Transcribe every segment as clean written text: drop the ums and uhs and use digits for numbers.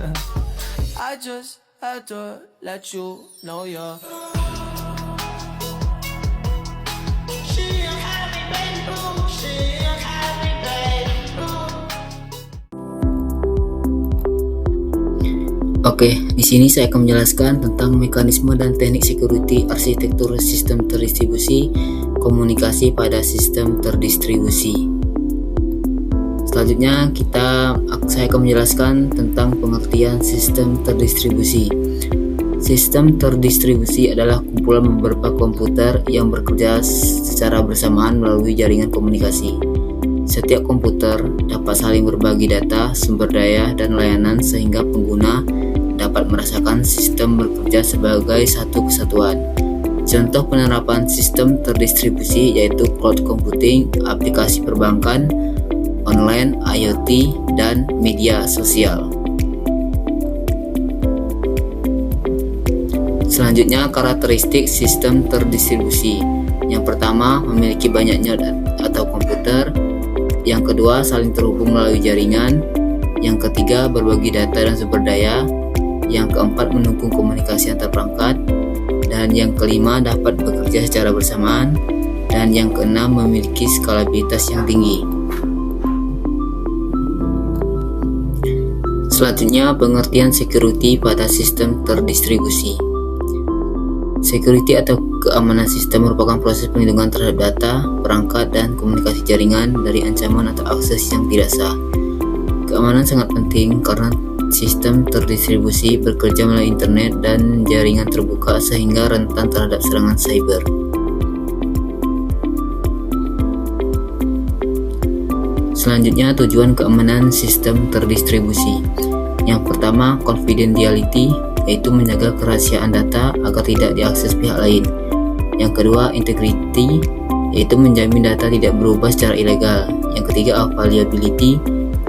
I just had to let you know you're. She a happy baby boo. She a happy baby boo. Oke, di sini saya akan menjelaskan tentang mekanisme dan teknik security arsitektur sistem terdistribusi komunikasi pada sistem terdistribusi. Selanjutnya saya akan menjelaskan tentang pengertian sistem terdistribusi. Sistem terdistribusi adalah kumpulan beberapa komputer yang bekerja secara bersamaan melalui jaringan komunikasi. Setiap komputer dapat saling berbagi data, sumber daya, dan layanan sehingga pengguna dapat merasakan sistem bekerja sebagai satu kesatuan. Contoh penerapan sistem terdistribusi yaitu cloud computing, aplikasi perbankan, online, IoT, dan media sosial. Selanjutnya, karakteristik sistem terdistribusi. Yang pertama, memiliki banyak node atau komputer. Yang kedua, saling terhubung melalui jaringan. Yang ketiga, berbagi data dan sumber daya. Yang keempat, mendukung komunikasi antar perangkat. Dan yang kelima, dapat bekerja secara bersamaan. Dan yang keenam, memiliki skalabilitas yang tinggi. Selanjutnya, pengertian security pada sistem terdistribusi. Security atau keamanan sistem merupakan proses perlindungan terhadap data, perangkat, dan komunikasi jaringan dari ancaman atau akses yang tidak sah. Keamanan sangat penting karena sistem terdistribusi bekerja melalui internet dan jaringan terbuka sehingga rentan terhadap serangan cyber. Selanjutnya, tujuan keamanan sistem terdistribusi. Yang pertama, confidentiality, yaitu menjaga kerahasiaan data agar tidak diakses pihak lain. Yang kedua, integrity, yaitu menjamin data tidak berubah secara ilegal. Yang ketiga, availability,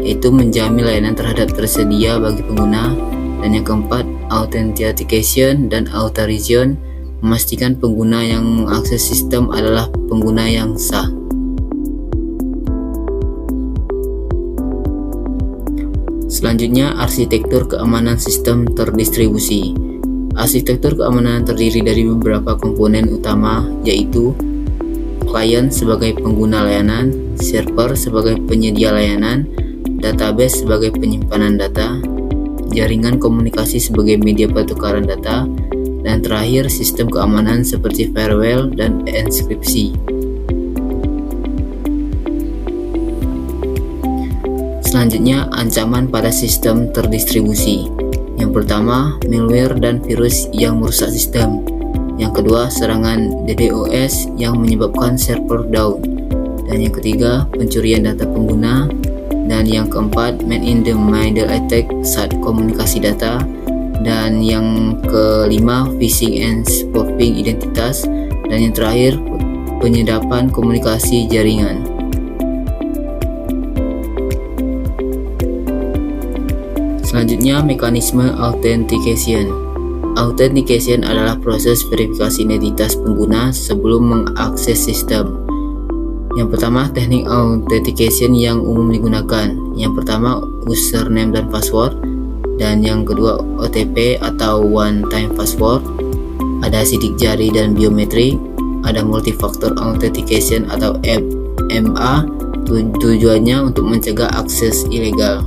yaitu menjamin layanan tersedia bagi pengguna. Dan yang keempat, authentication dan authorization, memastikan pengguna yang mengakses sistem adalah pengguna yang sah. Selanjutnya, arsitektur keamanan sistem terdistribusi. Arsitektur keamanan terdiri dari beberapa komponen utama, yaitu klien sebagai pengguna layanan, server sebagai penyedia layanan, database sebagai penyimpanan data, jaringan komunikasi sebagai media pertukaran data, dan terakhir sistem keamanan seperti firewall dan enkripsi. Selanjutnya, ancaman pada sistem terdistribusi. Yang pertama, malware dan virus yang merusak sistem. Yang kedua, serangan DDoS yang menyebabkan server down. Dan yang ketiga, pencurian data pengguna. Dan yang keempat, man-in-the-middle attack saat komunikasi data. Dan yang kelima, phishing and spoofing identitas. Dan yang terakhir, penyedapan komunikasi jaringan. Selanjutnya, mekanisme authentication. Authentication adalah proses verifikasi identitas pengguna sebelum mengakses sistem. Yang pertama, teknik authentication yang umum digunakan. Yang pertama, username dan password. Dan yang kedua, OTP atau one time password. Ada sidik jari dan biometrik. Ada multifactor authentication atau MA. Tujuannya untuk mencegah akses ilegal.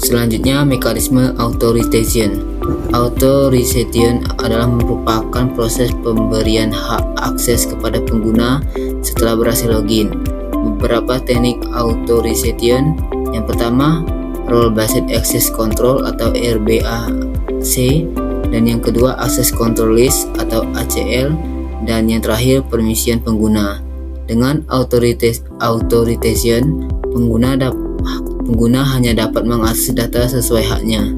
Selanjutnya, mekanisme authorization. Authorization adalah merupakan proses pemberian hak akses kepada pengguna setelah berhasil login. Beberapa teknik authorization. Yang pertama, Role Based Access Control atau RBAC, dan yang kedua, Access Control List atau ACL, dan yang terakhir, permission pengguna. Dengan authorization, pengguna hanya dapat mengakses data sesuai haknya.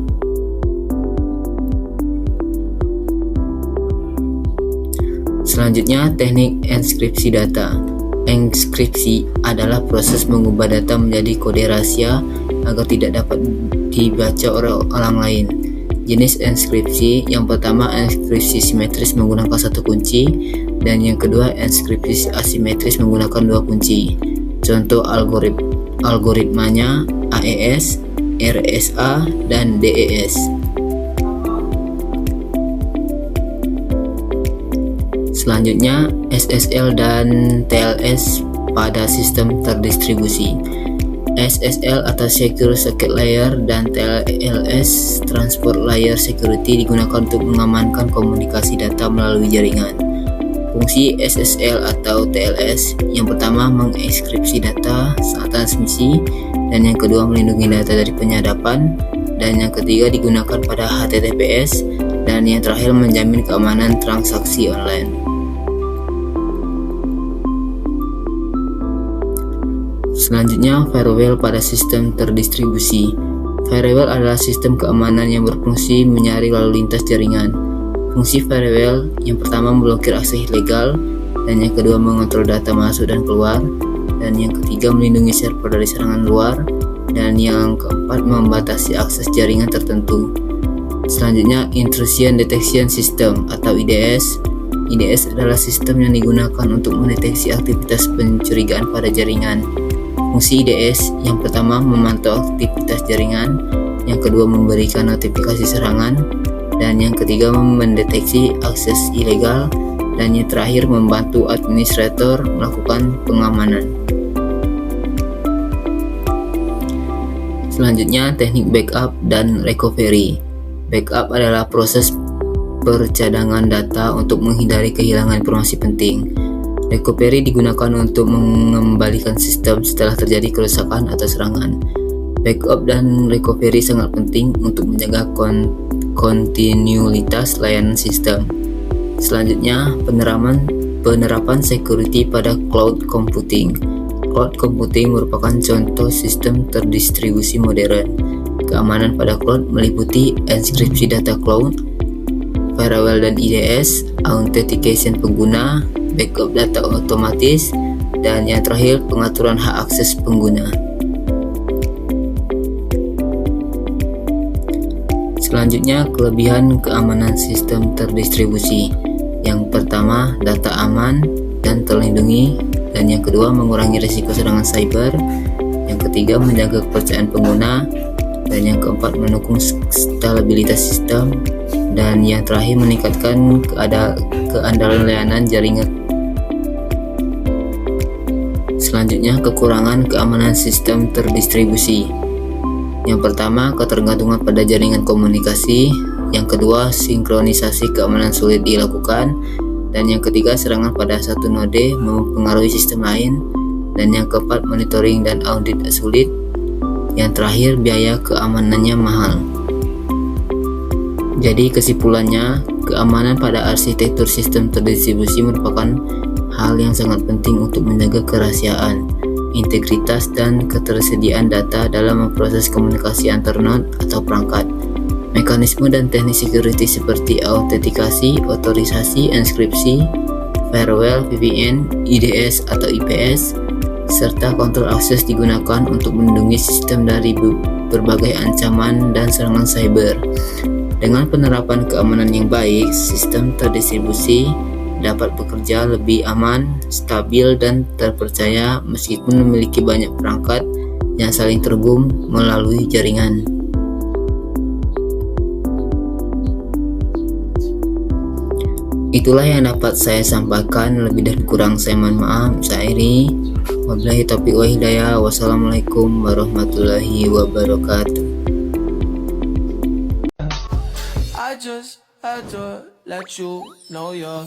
Selanjutnya, teknik enkripsi data. Enkripsi adalah proses mengubah data menjadi kode rahasia agar tidak dapat dibaca oleh orang lain. Jenis enkripsi yang pertama, enkripsi simetris menggunakan satu kunci, dan yang kedua, enkripsi asimetris menggunakan dua kunci. Contoh algoritmanya AES, RSA, dan DES. Selanjutnya, SSL dan TLS pada sistem terdistribusi. SSL atau Secure Socket Layer dan TLS Transport Layer Security digunakan untuk mengamankan komunikasi data melalui jaringan. Fungsi SSL atau TLS yang pertama mengenkripsi data saat transmisi, dan yang kedua melindungi data dari penyadapan, dan yang ketiga digunakan pada HTTPS, dan yang terakhir menjamin keamanan transaksi online. Selanjutnya, firewall pada sistem terdistribusi. Firewall adalah sistem keamanan yang berfungsi menyaring lalu lintas jaringan. Fungsi firewall yang pertama memblokir akses ilegal, dan yang kedua mengontrol data masuk dan keluar, dan yang ketiga melindungi server dari serangan luar, dan yang keempat membatasi akses jaringan tertentu. Selanjutnya, Intrusion Detection System atau IDS. IDS adalah sistem yang digunakan untuk mendeteksi aktivitas pencurigaan pada jaringan. Fungsi IDS yang pertama memantau aktivitas jaringan, yang kedua memberikan notifikasi serangan, dan yang ketiga mendeteksi akses ilegal, dan yang terakhir membantu administrator melakukan pengamanan. Selanjutnya, teknik backup dan recovery. Backup adalah proses percadangan data untuk menghindari kehilangan informasi penting. Recovery digunakan untuk mengembalikan sistem setelah terjadi kerusakan atau serangan. Backup dan recovery sangat penting untuk menjaga kontinuitas layanan sistem. Selanjutnya, penerapan security pada cloud computing. Cloud computing merupakan contoh sistem terdistribusi modern. Keamanan pada cloud meliputi enkripsi data cloud, firewall dan IDS, authentication pengguna, backup data otomatis, dan yang terakhir pengaturan hak akses pengguna. Selanjutnya, kelebihan keamanan sistem terdistribusi. Yang pertama, data aman dan terlindungi, dan yang kedua mengurangi risiko serangan cyber, yang ketiga menjaga kepercayaan pengguna, dan yang keempat mendukung stabilitas sistem, dan yang terakhir meningkatkan keandalan layanan jaringan. Selanjutnya, kekurangan keamanan sistem terdistribusi. Yang pertama, ketergantungan pada jaringan komunikasi. Yang kedua, sinkronisasi keamanan sulit dilakukan. Dan yang ketiga, serangan pada satu node mempengaruhi sistem lain. Dan yang keempat, monitoring dan audit sulit. Yang terakhir, biaya keamanannya mahal. Jadi kesimpulannya, keamanan pada arsitektur sistem terdistribusi merupakan hal yang sangat penting untuk menjaga kerahasiaan, integritas, dan ketersediaan data dalam memproses komunikasi antar node atau perangkat. Mekanisme dan teknik security seperti autentikasi, otorisasi, enkripsi, firewall, VPN, IDS atau IPS, serta kontrol akses digunakan untuk melindungi sistem dari berbagai ancaman dan serangan cyber. Dengan penerapan keamanan yang baik, sistem terdistribusi dapat bekerja lebih aman, stabil, dan terpercaya meskipun memiliki banyak perangkat yang saling terhubung melalui jaringan. Itulah yang dapat saya sampaikan, lebih dan kurang saya mohon maaf. Saya akhiri. Wabillahi taufiq wal hidayah. Wassalamualaikum warahmatullahi wabarakatuh. I just had to let you know you're